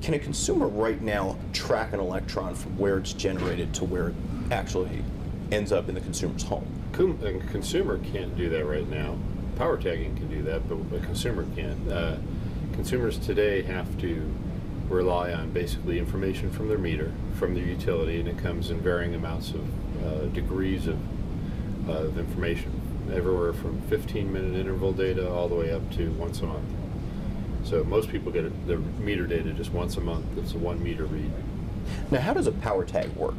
can a consumer right now track an electron from where it's generated to where it actually ends up in the consumer's home? A consumer can't do that right now. Power tagging can do that, but a consumer can't. Consumers today have to rely on basically information from their meter, from their utility, and it comes in varying amounts of degrees of information, everywhere from 15-minute interval data all the way up to once a month. So most people get their meter data just once a month. It's a 1 meter read. Now, how does a power tag work?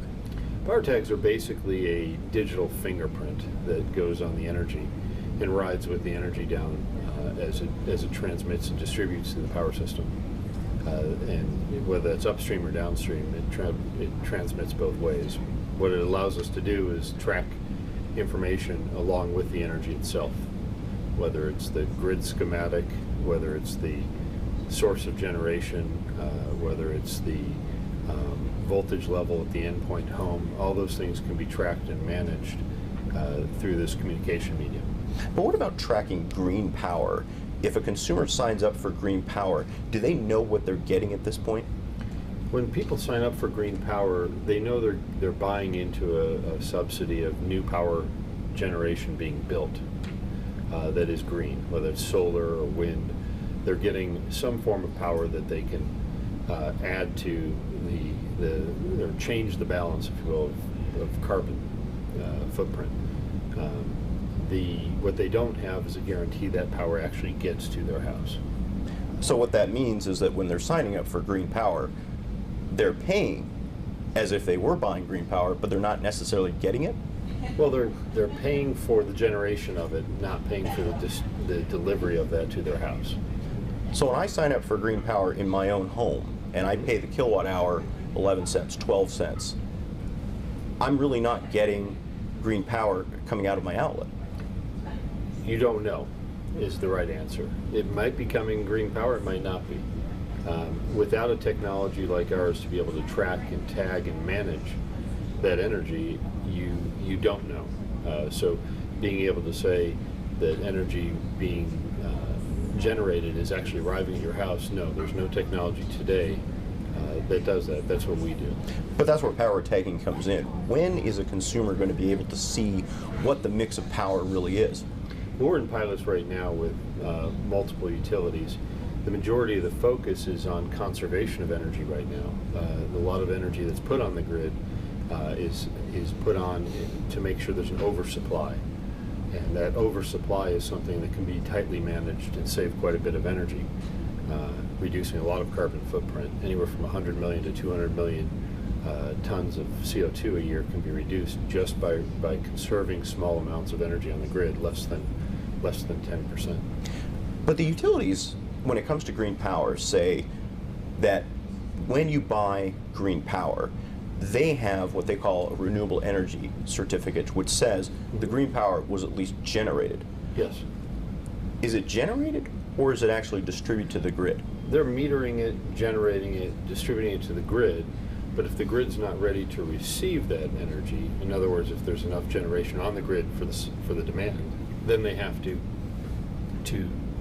Power tags are basically a digital fingerprint that goes on the energy and rides with the energy down as it transmits and distributes to the power system. And whether it's upstream or downstream, it transmits both ways. What it allows us to do is track information along with the energy itself, whether it's the grid schematic, whether it's the source of generation, whether it's the voltage level at the endpoint home. All those things can be tracked and managed through this communication medium. But what about tracking green power? If a consumer signs up for green power, do they know what they're getting at this point? When people sign up for green power, they know they're buying into a subsidy of new power generation being built that is green, whether it's solar or wind. They're getting some form of power that they can add to or change the balance, if you will, of carbon footprint. What they don't have is a guarantee that power actually gets to their house. So what that means is that when they're signing up for green power, they're paying as if they were buying green power, but they're not necessarily getting it? Well, they're paying for the generation of it, not paying for the delivery of that to their house. So when I sign up for green power in my own home, and I pay the kilowatt hour 11 cents, 12 cents, I'm really not getting green power coming out of my outlet. You don't know is the right answer. It might be coming green power, it might not be. Without a technology like ours to be able to track and tag and manage that energy, you don't know. So being able to say that energy being generated is actually arriving at your house, no, there's no technology today that does that. That's what we do. But that's where power tagging comes in. When is a consumer going to be able to see what the mix of power really is? We're in pilots right now with multiple utilities. The majority of the focus is on conservation of energy right now. A lot of energy that's put on the grid is put on to make sure there's an oversupply. And that oversupply is something that can be tightly managed and save quite a bit of energy, reducing a lot of carbon footprint. Anywhere from 100 million to 200 million tons of CO2 a year can be reduced just by conserving small amounts of energy on the grid, less than 10%. But the utilities, when it comes to green power, say that when you buy green power, they have what they call a renewable energy certificate, which says the green power was at least generated. Yes. Is it generated, or is it actually distributed to the grid? They're metering it, generating it, distributing it to the grid, but if the grid's not ready to receive that energy, in other words, if there's enough generation on the grid for the demand, then they have to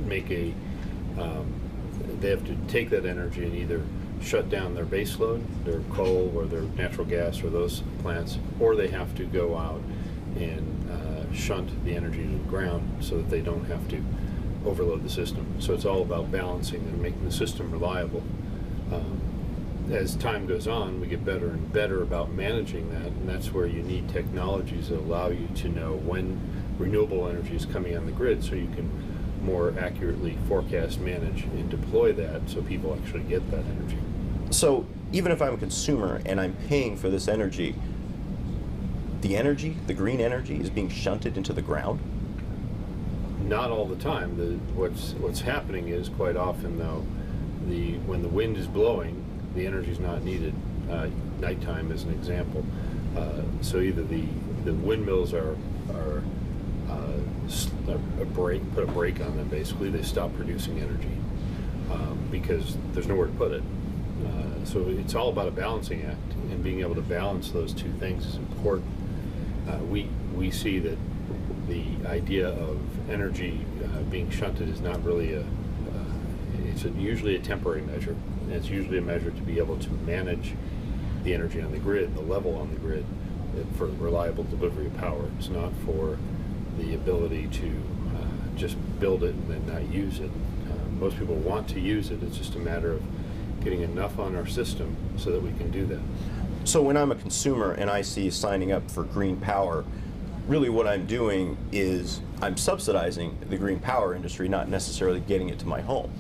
make they have to take that energy and either shut down their base load, their coal or their natural gas or those plants, or they have to go out and shunt the energy to the ground so that they don't have to overload the system. So it's all about balancing and making the system reliable. As time goes on, we get better and better about managing that, and that's where you need technologies that allow you to know when renewable energy is coming on the grid so you can more accurately forecast, manage, and deploy that so people actually get that energy. So even if I'm a consumer and I'm paying for this energy, the green energy, is being shunted into the ground? Not all the time. What's happening is quite often, though, when the wind is blowing, the energy is not needed. Nighttime is an example. So either the windmills put a brake on them. Basically, they stop producing energy because there's nowhere to put it. So it's all about a balancing act, and being able to balance those two things is important. We see that the idea of energy being shunted is not really it's usually a temporary measure. And it's usually a measure to be able to manage the energy on the grid, the level on the grid, for reliable delivery of power. It's not for the ability to just build it and then not use it. Most people want to use it. It's just a matter of getting enough on our system so that we can do that. So when I'm a consumer and I see signing up for green power, really what I'm doing is I'm subsidizing the green power industry, not necessarily getting it to my home.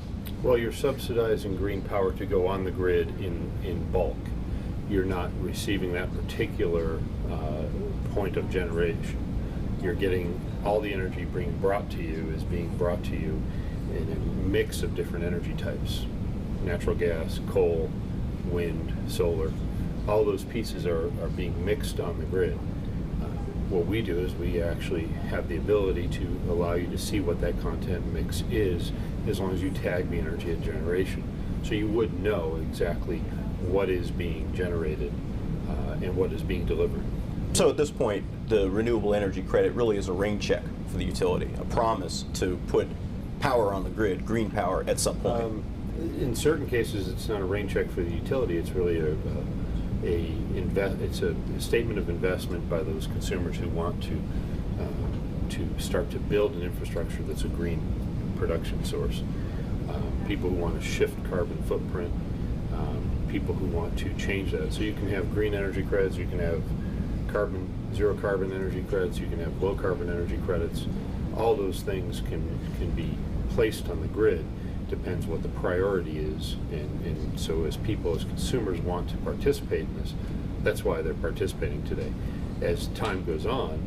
Well, you're subsidizing green power to go on the grid in bulk. You're not receiving that particular point of generation. You're getting all the energy being brought to you is being brought to you in a mix of different energy types. Natural gas, coal, wind, solar. All those pieces are being mixed on the grid. What we do is we actually have the ability to allow you to see what that content mix is as long as you tag the energy at generation. So you would know exactly what is being generated and what is being delivered. So at this point, the renewable energy credit really is a rain check for the utility, a promise to put power on the grid, green power, at some point. In certain cases, it's not a rain check for the utility. It's really it's a statement of investment by those consumers who want to start to build an infrastructure that's a green production source. People who want to shift carbon footprint, people who want to change that. So you can have green energy credits, you can have zero carbon energy credits, you can have low carbon energy credits. All those things can be placed on the grid. Depends what the priority is, and so as people, as consumers, want to participate in this, that's why they're participating today. As time goes on,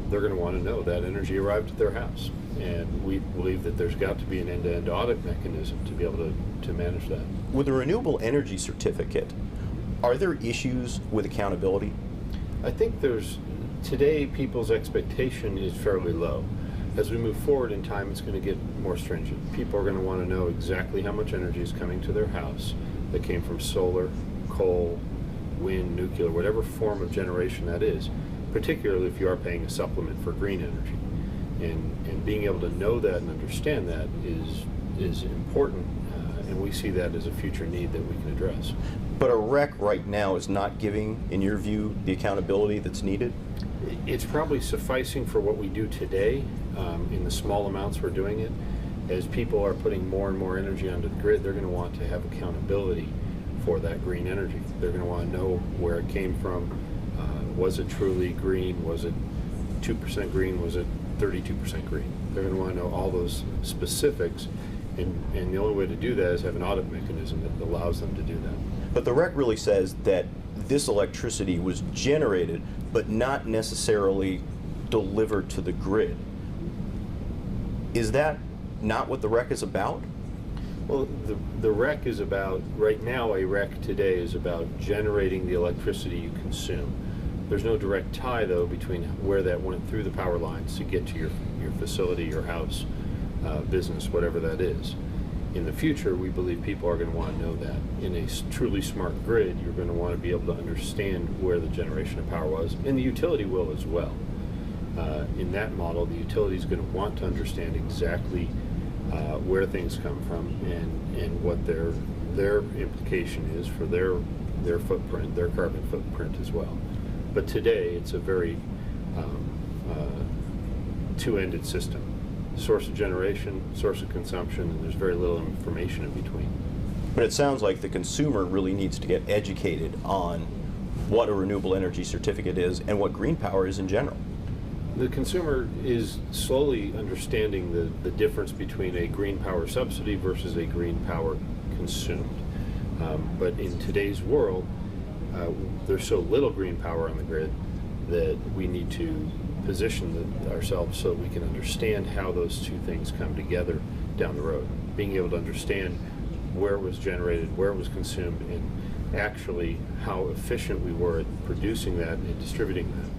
they're going to want to know that energy arrived at their house, and we believe that there's got to be an end-to-end audit mechanism to be able to manage that. With a renewable energy certificate, are there issues with accountability? I think today people's expectation is fairly low. As we move forward in time, it's going to get more stringent. People are going to want to know exactly how much energy is coming to their house that came from solar, coal, wind, nuclear, whatever form of generation that is, particularly if you are paying a supplement for green energy. And being able to know that and understand that is important, and we see that as a future need that we can address. But a REC right now is not giving, in your view, the accountability that's needed? It's probably sufficing for what we do today, in the small amounts we're doing it. As people are putting more and more energy onto the grid, they're going to want to have accountability for that green energy. They're going to want to know where it came from. Was it truly green? Was it 2% green? Was it 32% green? They're going to want to know all those specifics, and the only way to do that is have an audit mechanism that allows them to do that. But the REC really says that this electricity was generated, but not necessarily delivered to the grid. Is that not what the REC is about? Well, the REC is about, right now a REC today is about generating the electricity you consume. There's no direct tie, though, between where that went through the power lines to get to your facility, your house, business, whatever that is. In the future, we believe people are going to want to know that. In a truly smart grid, you're going to want to be able to understand where the generation of power was, and the utility will as well. In that model, the utility is going to want to understand exactly where things come from and what their implication is for their footprint, their carbon footprint as well. But today, it's a very two-ended system. Source of generation, source of consumption, and there's very little information in between. But it sounds like the consumer really needs to get educated on what a renewable energy certificate is and what green power is in general. The consumer is slowly understanding the difference between a green power subsidy versus a green power consumed. But in today's world, there's so little green power on the grid that we need to position ourselves so we can understand how those two things come together down the road. Being able to understand where it was generated, where it was consumed, and actually how efficient we were at producing that and distributing that.